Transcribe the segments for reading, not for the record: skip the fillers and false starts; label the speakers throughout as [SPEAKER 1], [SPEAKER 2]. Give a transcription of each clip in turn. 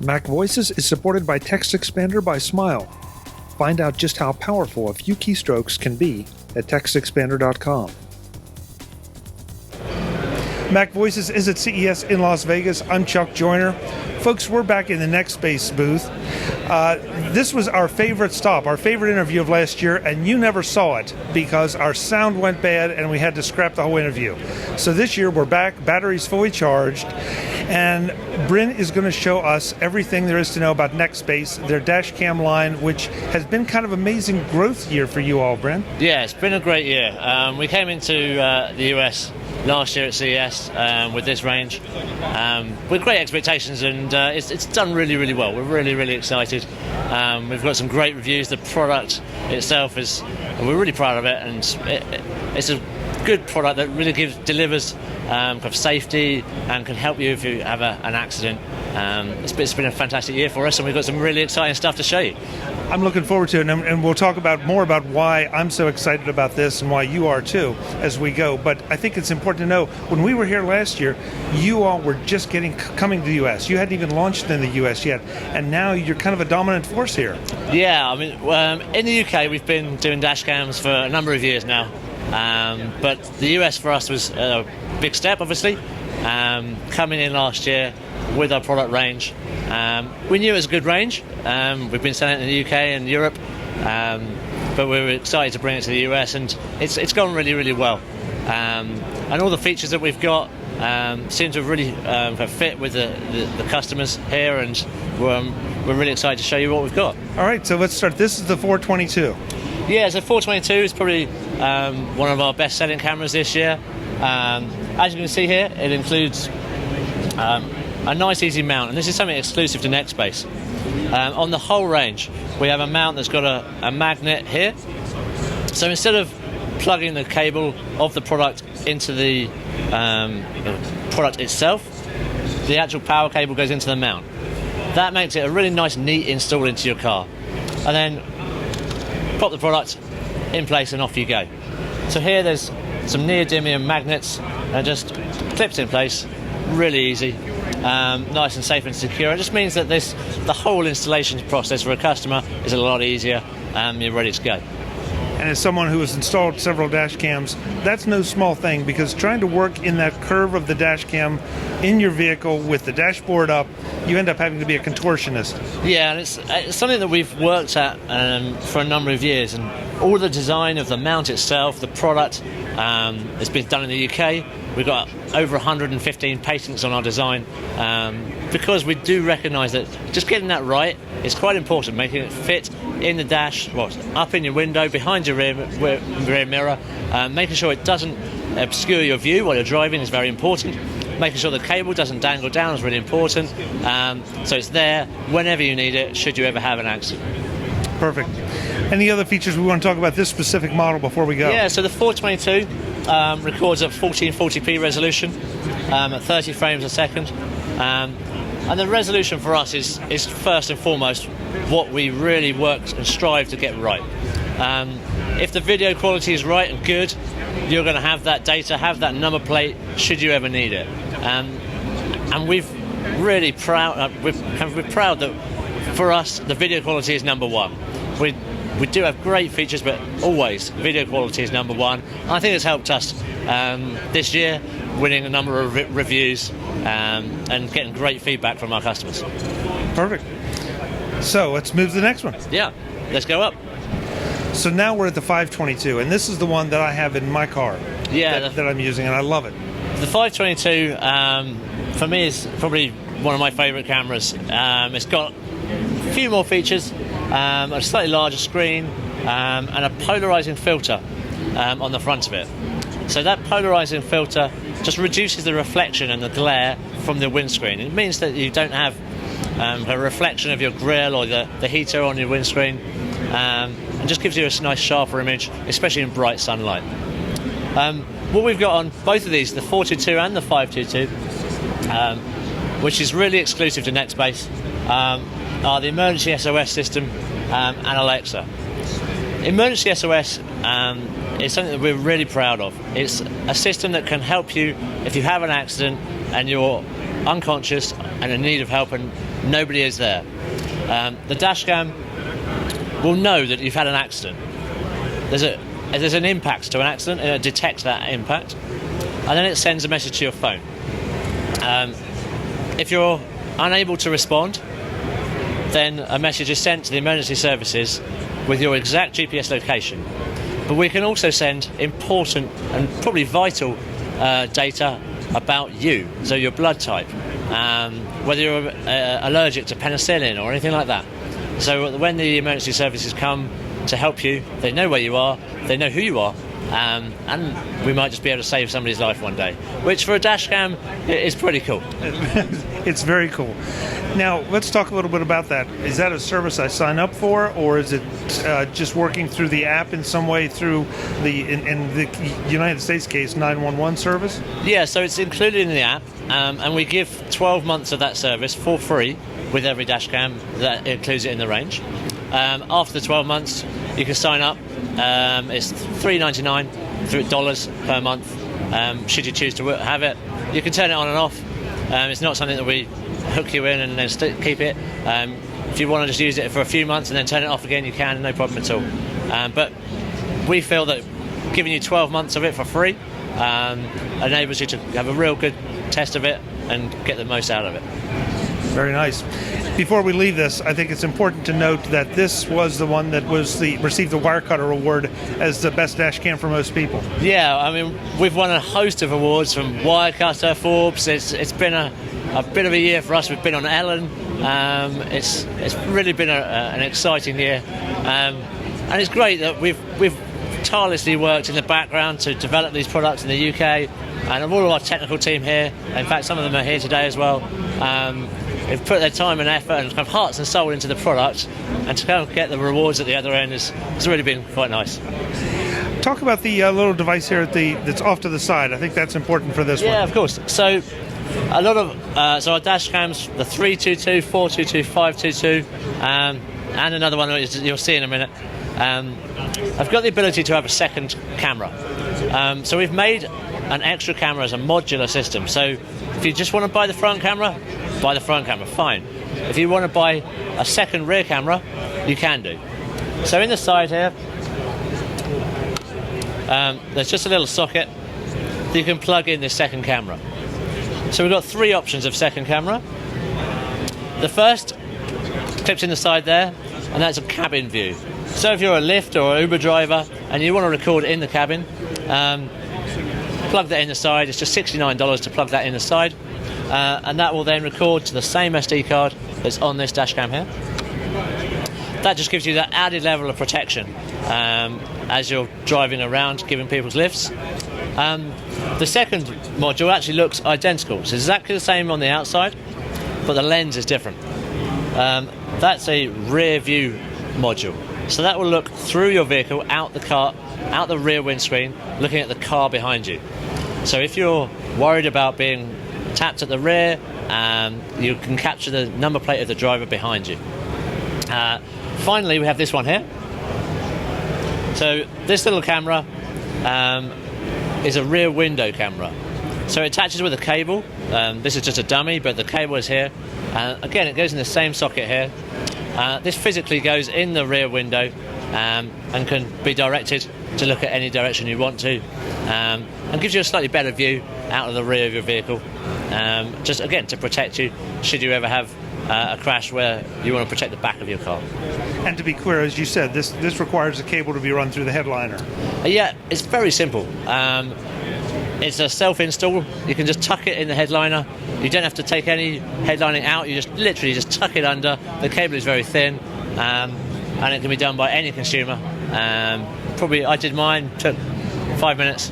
[SPEAKER 1] MacVoices is supported by Text Expander by Smile. Find out just how powerful a few keystrokes can be at textexpander.com. MacVoices is at CES in Las Vegas. I'm Chuck Joyner. Folks, we're back in the Nextbase booth. This was our favorite stop, our favorite interview of last year, and you never saw it because our sound went bad and we had to scrap the whole interview. So this year we're back, batteries fully charged, and Bryn is going to show us everything there is to know about Nextbase, their dash cam line, which has been kind of amazing growth year for you all, Bryn.
[SPEAKER 2] Yeah, it's been a great year. We came into the US last year at CES with this range with great expectations, and it's done really, really well. We're really, really excited. We've got some great reviews. The product itself we're really proud of it, and it's a good product that really delivers kind of safety and can help you if you have an accident. It's been a fantastic year for us, and we've got some really exciting stuff to show you.
[SPEAKER 1] I'm looking forward to it, and we'll talk more about why I'm so excited about this and why you are too as we go. But I think it's important to know, when we were here last year, you all were just coming to the U.S. You hadn't even launched in the U.S. yet, and now you're kind of a dominant force here.
[SPEAKER 2] Yeah, I mean, in the UK we've been doing dash cams for a number of years now, but the US for us was a big step, obviously. Coming in last year with our product range, we knew it was a good range. We've been selling it in the UK and Europe, but we were excited to bring it to the US, and it's gone really, really well. And all the features that we've got seem to really fit with the customers here, and we're really excited to show you what we've got.
[SPEAKER 1] All right, so let's start. This is the 422.
[SPEAKER 2] Yeah, so 422 is probably one of our best-selling cameras this year. As you can see here, it includes a nice easy mount, and this is something exclusive to Nextbase. On the whole range, we have a mount that's got a magnet here. So instead of plugging the cable of the product into the product itself, the actual power cable goes into the mount. That makes it a really nice, neat install into your car. And then pop the product in place and off you go. So here there's some neodymium magnets and just clips in place, really easy, nice and safe and secure. It just means that the whole installation process for a customer is a lot easier, and you're ready to go.
[SPEAKER 1] And as someone who has installed several dash cams, that's no small thing, because trying to work in that curve of the dash cam in your vehicle with the dashboard up, you end up having to be a contortionist.
[SPEAKER 2] Yeah, and it's something that we've worked at for a number of years, and all the design of the mount itself, the product, has been done in the UK. We've got over 115 patents on our design, because we do recognise that just getting that right is quite important, making it fit in the dash, up in your window, behind your rear mirror, making sure it doesn't obscure your view while you're driving is very important. Making sure the cable doesn't dangle down is really important, so it's there whenever you need it, should you ever have an accident.
[SPEAKER 1] Perfect. Any other features we want to talk about this specific model before we go?
[SPEAKER 2] Yeah, so the 422 records at 1440p resolution at 30 frames a second. And the resolution for us is first and foremost what we really work and strive to get right. If the video quality is right and good, you're going to have that data, have that number plate, should you ever need it. And we're proud that for us the video quality is number one. We do have great features, but always video quality is number one. And I think it's helped us this year, winning a number of reviews and getting great feedback from our customers.
[SPEAKER 1] Perfect. So let's move to the next one.
[SPEAKER 2] Yeah, let's go up.
[SPEAKER 1] So now we're at the 522, and this is the one that I have in my car that I'm using, and I love it.
[SPEAKER 2] The 522, for me, is probably one of my favourite cameras. It's got a few more features, a slightly larger screen, and a polarising filter on the front of it. So that polarising filter just reduces the reflection and the glare from the windscreen. It means that you don't have a reflection of your grille or the heater on your windscreen, and just gives you a nice sharper image, especially in bright sunlight. What we've got on both of these, the 422 and the 522, which is really exclusive to Nextbase, are the emergency SOS system and Alexa. Emergency SOS is something that we're really proud of. It's a system that can help you if you have an accident and you're unconscious and in need of help, and nobody is there. The dash cam will know that you've had an accident. There's an impact to an accident, and it detects that impact, and then it sends a message to your phone. If you're unable to respond, then a message is sent to the emergency services with your exact GPS location. But we can also send important and probably vital data about you, so your blood type, whether you're allergic to penicillin or anything like that. So when the emergency services come to help you, they know where you are, they know who you are, and we might just be able to save somebody's life one day, which for a dash cam is pretty cool.
[SPEAKER 1] It's very cool. Now, let's talk a little bit about that. Is that a service I sign up for, or is it just working through the app in some way through in the United States case, 911 service?
[SPEAKER 2] Yeah, so it's included in the app, and we give 12 months of that service for free with every dash cam that includes it in the range. After the 12 months, you can sign up. It's $3.99 per month. Should you choose to have it, you can turn it on and off. It's not something that we hook you in and then keep it. If you want to just use it for a few months and then turn it off again, you can, no problem at all. But we feel that giving you 12 months of it for free enables you to have a real good test of it and get the most out of it.
[SPEAKER 1] Very nice. Before we leave this, I think it's important to note that this was the one that received the Wirecutter Award as the best dash cam for most people.
[SPEAKER 2] Yeah, I mean, we've won a host of awards from Wirecutter, Forbes. It's been a bit of a year for us. We've been on Ellen. It's really been an exciting year, and it's great that we've tirelessly worked in the background to develop these products in the UK, and all of our technical team here. In fact, some of them are here today as well. They've put their time and effort and kind of hearts and soul into the product, and to kind of get the rewards at the other end has really been quite nice.
[SPEAKER 1] Talk about the little device here that's off to the side. I think that's important for this one.
[SPEAKER 2] Yeah, of course. So a lot of so our dash cams, the 322, 422, 522, and another one that you'll see in a minute. I've got the ability to have a second camera. So we've made an extra camera as a modular system. So if you just want to buy the front camera, fine. If you want to buy a second rear camera, you can do. So in the side here, there's just a little socket that you can plug in this second camera. So we've got three options of second camera. The first clips in the side there, and that's a cabin view. So if you're a Lyft or an Uber driver and you want to record in the cabin, plug that in the side. It's just $69 to plug that in the side, and that will then record to the same SD card that's on this dash cam here. That just gives you that added level of protection as you're driving around giving people lifts. The second module actually looks identical. It's exactly the same on the outside, but the lens is different. That's a rear view module. So that will look through your vehicle, out the car, out the rear windscreen, looking at the car behind you. So if you're worried about being tapped at the rear, you can capture the number plate of the driver behind you. Finally, we have this one here. So this little camera is a rear window camera. So it attaches with a cable. This is just a dummy, but the cable is here. Again, it goes in the same socket here. This physically goes in the rear window and can be directed to look at any direction you want to, and gives you a slightly better view out of the rear of your vehicle, just again to protect you should you ever have a crash where you want to protect the back of your car.
[SPEAKER 1] And to be clear, as you said, this requires a cable to be run through the headliner.
[SPEAKER 2] Yeah, it's very simple. It's a self-install. You can just tuck it in the headliner. You don't have to take any headlining out. You just literally just tuck it under. The cable is very thin, and it can be done by any consumer. Probably I did mine, took 5 minutes,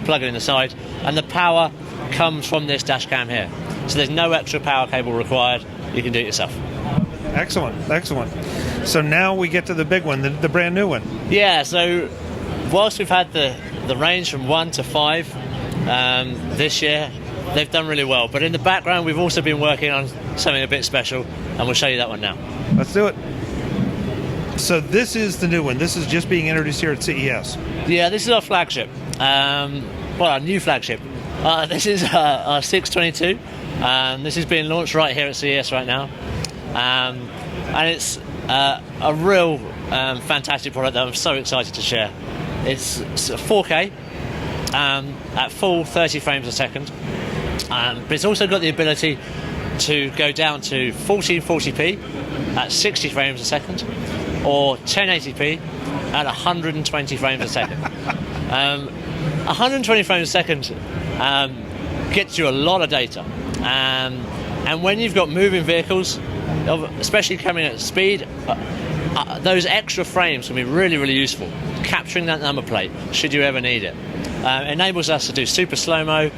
[SPEAKER 2] plug it in the side, and the power comes from this dash cam here. So there's no extra power cable required. You can do it yourself.
[SPEAKER 1] Excellent, excellent. So now we get to the big one, the brand new one.
[SPEAKER 2] Yeah, so whilst we've had the range from 1 to 5 this year, they've done really well. But in the background, we've also been working on something a bit special, and we'll show you that one now.
[SPEAKER 1] Let's do it. So this is the new one. This is just being introduced here at CES.
[SPEAKER 2] Yeah, this is our flagship. Our new flagship. This is our 622. This is being launched right here at CES right now, and it's a real fantastic product that I'm so excited to share. It's 4K at full 30 frames a second, but it's also got the ability to go down to 1440p at 60 frames a second, or 1080p at 120 frames a second. 120 frames a second gets you a lot of data, and when you've got moving vehicles, especially coming at speed, those extra frames can be really, really useful. Capturing that number plate, should you ever need it. Enables us to do super slow-mo,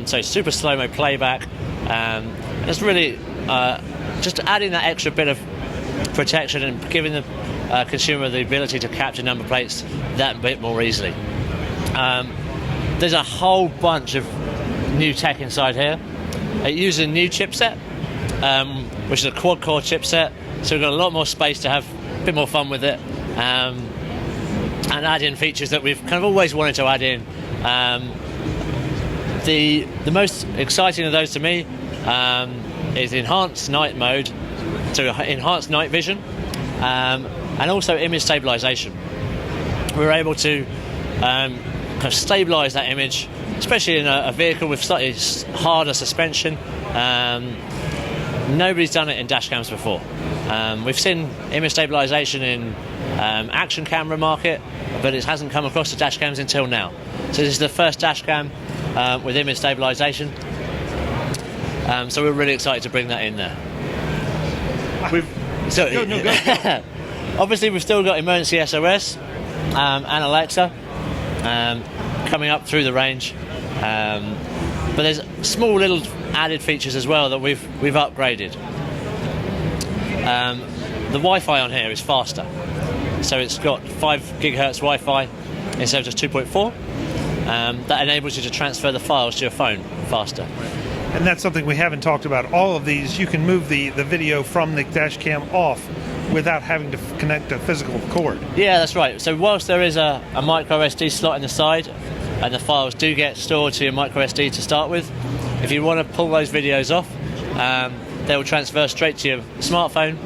[SPEAKER 2] so super slow-mo playback. It's really just adding that extra bit of protection and giving the consumer the ability to capture number plates that bit more easily. There's a whole bunch of new tech inside here. It uses a new chipset, which is a quad-core chipset, so we've got a lot more space to have a bit more fun with it, and add in features that we've kind of always wanted to add in. The most exciting of those to me is enhanced night mode, so enhanced night vision, and also image stabilization. We're able to kind of stabilize that image, especially in a vehicle with slightly harder suspension. Nobody's done it in dash cams before. We've seen image stabilization in action camera market, but it hasn't come across the dash cams until now. So this is the first dash cam with image stabilization. So we're really excited to bring that in there.
[SPEAKER 1] Go.
[SPEAKER 2] Obviously, we've still got emergency SOS and Alexa coming up through the range, but there's small little added features as well that we've upgraded. The Wi-Fi on here is faster, so it's got 5 gigahertz Wi-Fi instead of just 2.4. That enables you to transfer the files to your phone faster.
[SPEAKER 1] And that's something we haven't talked about. All of these, you can move the video from the dash cam off without having to connect a physical cord.
[SPEAKER 2] Yeah, that's right. So whilst there is a micro SD slot in the side, and the files do get stored to your micro SD to start with, if you want to pull those videos off, they will transfer straight to your smartphone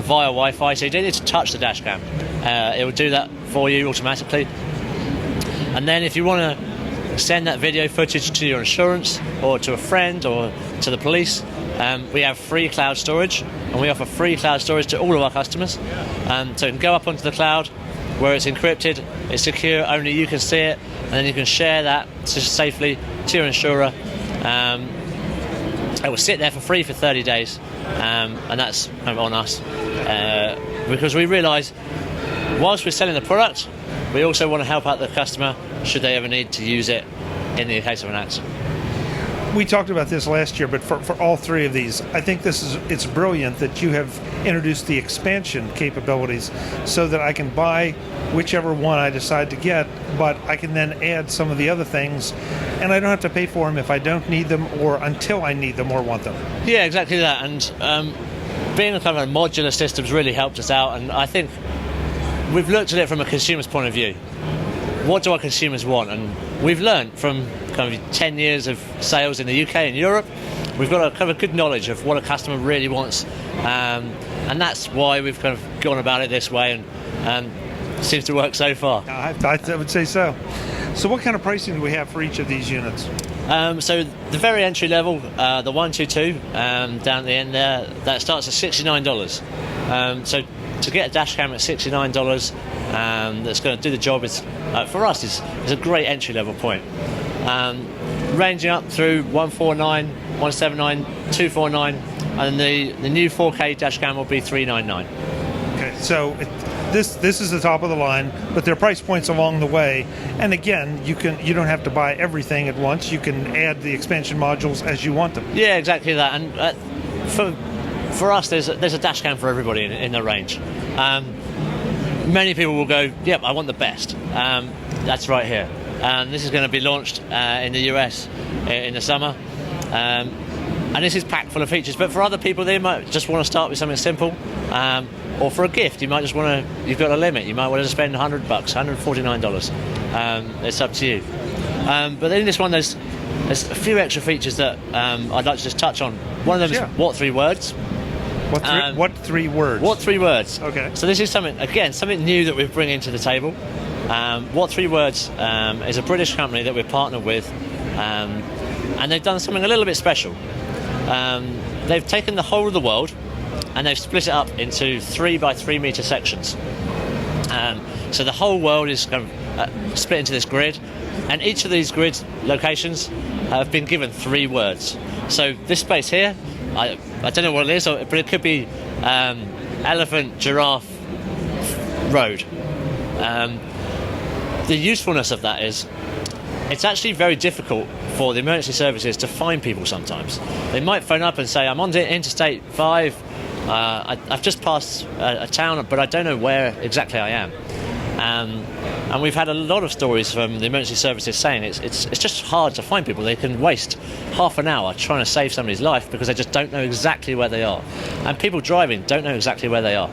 [SPEAKER 2] via Wi-Fi, so you don't need to touch the dash cam. It will do that for you automatically. And then if you want to send that video footage to your insurance or to a friend or to the police, we have free cloud storage, and we offer free cloud storage to all of our customers. So it can go up onto the cloud where it's encrypted, it's secure, only you can see it, and then you can share that safely to your insurer. It will sit there for free for 30 days, and that's kind of on us, because we realise whilst we're selling the product, we also want to help out the customer should they ever need to use it in the case of an accident.
[SPEAKER 1] We talked about this last year, but for all three of these, I think it's brilliant that you have introduced the expansion capabilities so that I can buy whichever one I decide to get, but I can then add some of the other things, and I don't have to pay for them if I don't need them or until I need them or want them.
[SPEAKER 2] Yeah, exactly that. And being a kind of a modular system's really helped us out, and I think we've looked at it from a consumer's point of view. What do our consumers want? And we've learned from kind of 10 years of sales in the UK and Europe, we've got a kind of good knowledge of what a customer really wants, and that's why we've kind of gone about it this way, and seems to work so far.
[SPEAKER 1] I would say so. So what kind of pricing do we have for each of these units?
[SPEAKER 2] So the very entry level, the 122 down at the end there, that starts at $69. So to get a dash cam at $69 that's going to do the job is, for us, is a great entry level point. Ranging up through 149, 179, 249, and the new 4K dash cam will be $399.
[SPEAKER 1] Okay, so this is the top of the line, but there are price points along the way. And again, you don't have to buy everything at once. You can add the expansion modules as you want them.
[SPEAKER 2] Yeah, exactly that. And for us, there's a dash cam for everybody in the range. Many people will go, yep, I want the best. That's right here. And this is going to be launched in the US in the summer. And this is packed full of features. But for other people, they might just want to start with something simple. Or for a gift, you might just want to, you've got a limit. You might want to spend $100, $149. It's up to you. But in this one, there's There's a few extra features that I'd like to just touch on. One of them is what 3 words.
[SPEAKER 1] What 3 words?
[SPEAKER 2] What 3 words?
[SPEAKER 1] Okay.
[SPEAKER 2] So this is something new that we're bringing to the table. What 3 words is a British company that we're partnered with, and they've done something a little bit special. They've taken the whole of the world and they've split it up into 3 by 3 meter sections. So the whole world is kind of split into this grid, and each of these grid locations have been given 3 words. So this space here, I don't know what it is, but it could be elephant, giraffe, road. The usefulness of that is it's actually very difficult for the emergency services to find people sometimes. They might phone up and say, I'm on Interstate 5, I've just passed a town, but I don't know where exactly I am. And we've had a lot of stories from the emergency services saying it's just hard to find people. They can waste half an hour trying to save somebody's life because they just don't know exactly where they are. And people driving don't know exactly where they are.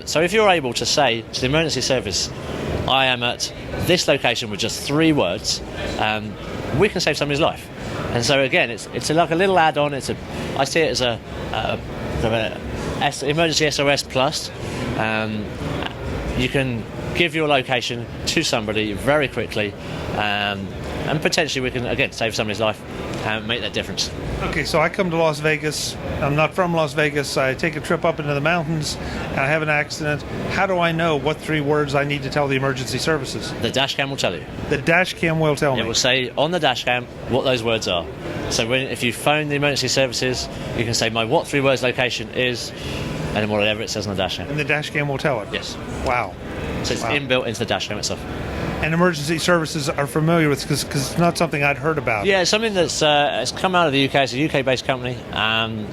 [SPEAKER 2] So if you're able to say to the emergency service, I am at this location with just 3 words, we can save somebody's life. And so again, it's like a little add-on. I see it as a emergency SOS plus. You can give your location to somebody very quickly, and potentially we can again save somebody's life and make that difference.
[SPEAKER 1] Okay, so I come to Las Vegas. I'm not from Las Vegas. I take a trip up into the mountains and I have an accident. How do I know what 3 words I need to tell the emergency services?
[SPEAKER 2] The dash cam will tell you.
[SPEAKER 1] The dash cam will tell me.
[SPEAKER 2] It will say on the dash cam what those words are. So if you phone the emergency services, you can say my what 3 words location is, and then whatever it says on the dash cam.
[SPEAKER 1] And the dash cam will tell it?
[SPEAKER 2] Yes.
[SPEAKER 1] Wow.
[SPEAKER 2] So it's inbuilt into the dash cam itself.
[SPEAKER 1] And emergency services are familiar with because it's not something I'd heard about.
[SPEAKER 2] Yeah, it's something that's it's come out of the UK. It's a UK-based company, and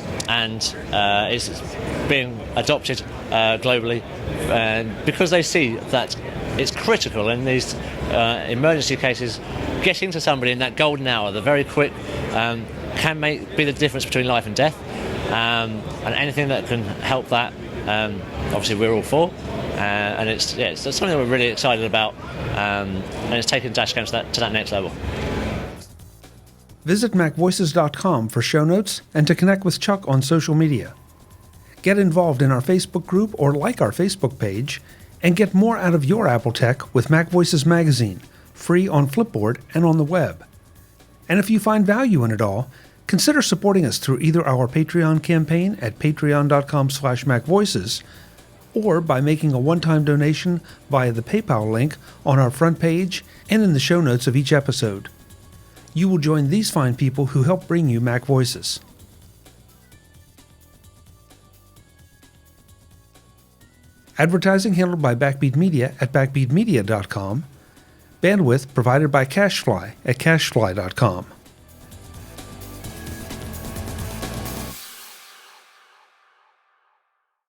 [SPEAKER 2] it's being adopted globally because they see that it's critical in these emergency cases. Getting to somebody in that golden hour, the very quick, can be the difference between life and death. And anything that can help that, obviously we're all for. And it's something that we're really excited about, and it's taken dashcams to that next level.
[SPEAKER 1] Visit MacVoices.com for show notes and to connect with Chuck on social media. Get involved in our Facebook group or like our Facebook page, and get more out of your Apple tech with MacVoices Magazine, free on Flipboard and on the web. And if you find value in it all, consider supporting us through either our Patreon campaign at patreon.com/MacVoices, or by making a one-time donation via the PayPal link on our front page and in the show notes of each episode. You will join these fine people who help bring you Mac Voices. Advertising handled by Backbeat Media at backbeatmedia.com. Bandwidth provided by CacheFly at cachefly.com.